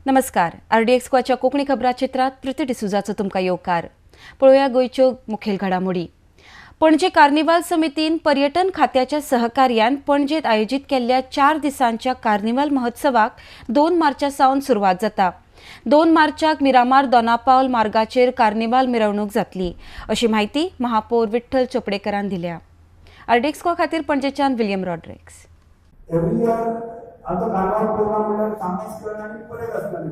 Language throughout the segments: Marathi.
नमस्कार. RDX गोवाच्या कोंकणी खबरां चित्रात प्रीती डिसुजाचो तुमकां येवकार. पळोवया गोंयच्यो मुखेल घडामोडी. पणजे कार्निवाल समितीन पर्यटन खात्याच्या सहकार्यान पणजेत आयोजीत केल्ल्या 4 दिसांच्या कार्निवाल महोत्सवाक 2 मार्चा सावन सुरवात जाता. 2 मार्चाक मिरामार दोनापावल मार्गाचेर कार्निवाल मिरवणूक जातली, अशी माहिती महापौर विठ्ठल चोपडेकरान दिल्या. RDX गोवा खातीर पणजेच्यान विलियम रॉड्रिक्स. आमचा कार्निवल प्रोग्राम म्हणल्यार सांबासकर आनी परेड आसताली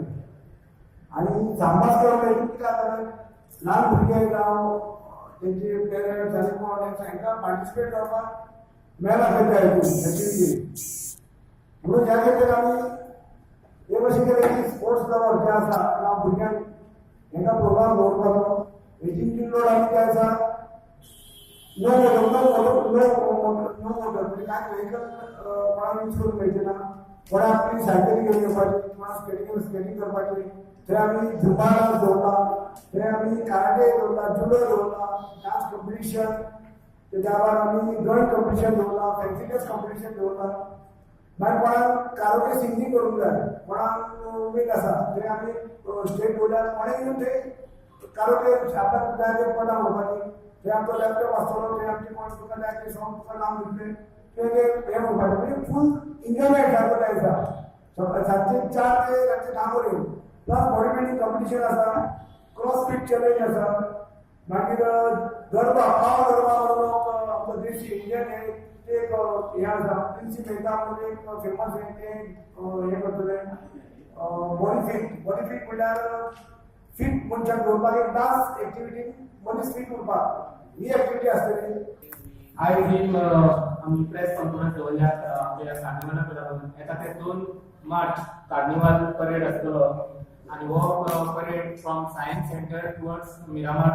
आनी सांबासकर म्हणल्यार कितें जातालें ल्हान भुरगे जावं तेंचे पेरंट्स आनी कोण हांकां पार्टिसिपेट जावपाक मेळना खंयच्या हितून एक्टिविटी म्हणून ह्या खातीर आमी हे भशेन केलें की स्पोर्ट्स लवर जे आसा किंवा भुरग्यांक हांकां प्रोग्राम दवरपाचो हेची किल्लोड आमी जे आसा नो मोटर म्हणजे काय व्हेकल कोणाक यूज करूंक मेळचे ना. कोणा आपली सायकल घेवन येवपाची, कोणा स्केटिंग करपाची, थंय आमी झुंबा डान्स दवरला, थंय आमी कराटे दवरला, जुडो दवरला, डान्स कॉम्पिटिशन, तेच्या भायर आमी ड्रॉइंग कॉम्पिटिशन दवरला, फॅन्सी ड्रेस कॉम्पिटिशन दवरला. मागीर कोणाक कारोके सिंगींग करूंक जाय, कोणाक उमेद आसा थंय आमी स्टेट बोर्डार कोणें येवन थंय कारोके आपल्याक जाय ते पदां म्हणपाची. थंय आमचो लॅपटॉप आसतलो, थंय आमचे कोण तुका जाय ते सॉंग तुका नाम दितले ते हे म्हणपाचें. म्हणजे फूल एन्जॉयमेंट सारको जाय आसा. सांजचे 4 ते रातचे 10 मेरेन प्लस बॉडी बिल्डिंग कॉम्पिटिशन आसा, क्रॉस फिट चॅलेंज आसा, मागीर गरबा म्हणून आमचो देशी इंडियन ते एक हे आसा प्रिन्सी मेहता म्हणून एक फेमस ते हे करतले बॉडी फिट म्हणल्यार फिट मनशाक दवरपाक एक डान्स एक्टिविटी मनीस फिट उरपाक ही एक्टिविटी आसतली. आयज ही आमी प्रेस कॉन्फरन्स दवरल्यात आमच्या कार्निवलाक लागून. येता ते 2 मार्च कार्निवल परेड आसतलो आनी हो parade from science centre towards Miramar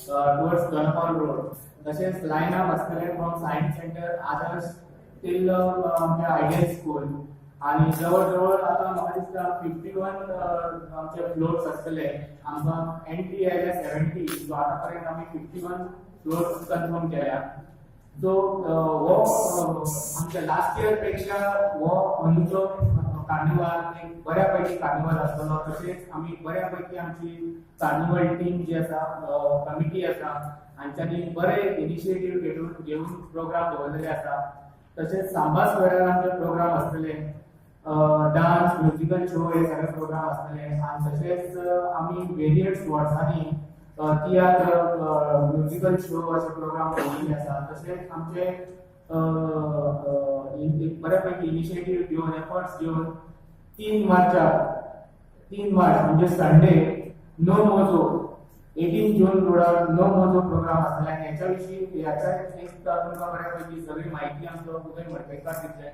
towards Dona Paula road. तशेंच लायन अप आसतले फ्रॉम सायन्स सेंटर आदर्श टील आमच्या आयडियल स्कूल आनी जवळ जवळ आतां म्हाका दिसता 51 आमचे फ्लोर्स आसतले. आमकां एंट्री आयल्या 70, सो आतां पर्यंत आमी 51 फ्लोर्स कन्फर्म केल्या. सो हो आमच्या लास्ट इयर पेक्षा हो अंदूचो कार्निवल एक बऱ्यापैकी कार्निवल आसतलो. तशेंच आमी बऱ्यापैकी आमची कार्निवल टीम जी आसा, कमिटी आसा, हांच्यांनी बरे इनिशिएटीव घेवन प्रोग्राम दवरलेले आसा. तशेंच सांबा स्क्वेरार आमचे प्रोग्राम आसतले, डान्स, म्युजिकल शो हे सगळे प्रोग्राम आसतले. आनी तशेंच आमी वेरियंट स्पोर्ट्सांनी तियात्र, म्युजिकल शो अशे प्रोग्राम दवरलेले आसा. तशेंच आमचे बऱ्यापैकी इनिशिएटीव घेवन एफर्ट्स घेवन 3 मार्च म्हणजे संडे नो मोजो 18 जून रोडार नो मोजो प्रोग्राम आसतले. आनी ह्याच्या विशीं ह्याच्या एक तुमकां बऱ्यापैकी सगळी म्हायती आमचो उदय मडकयकार दितले.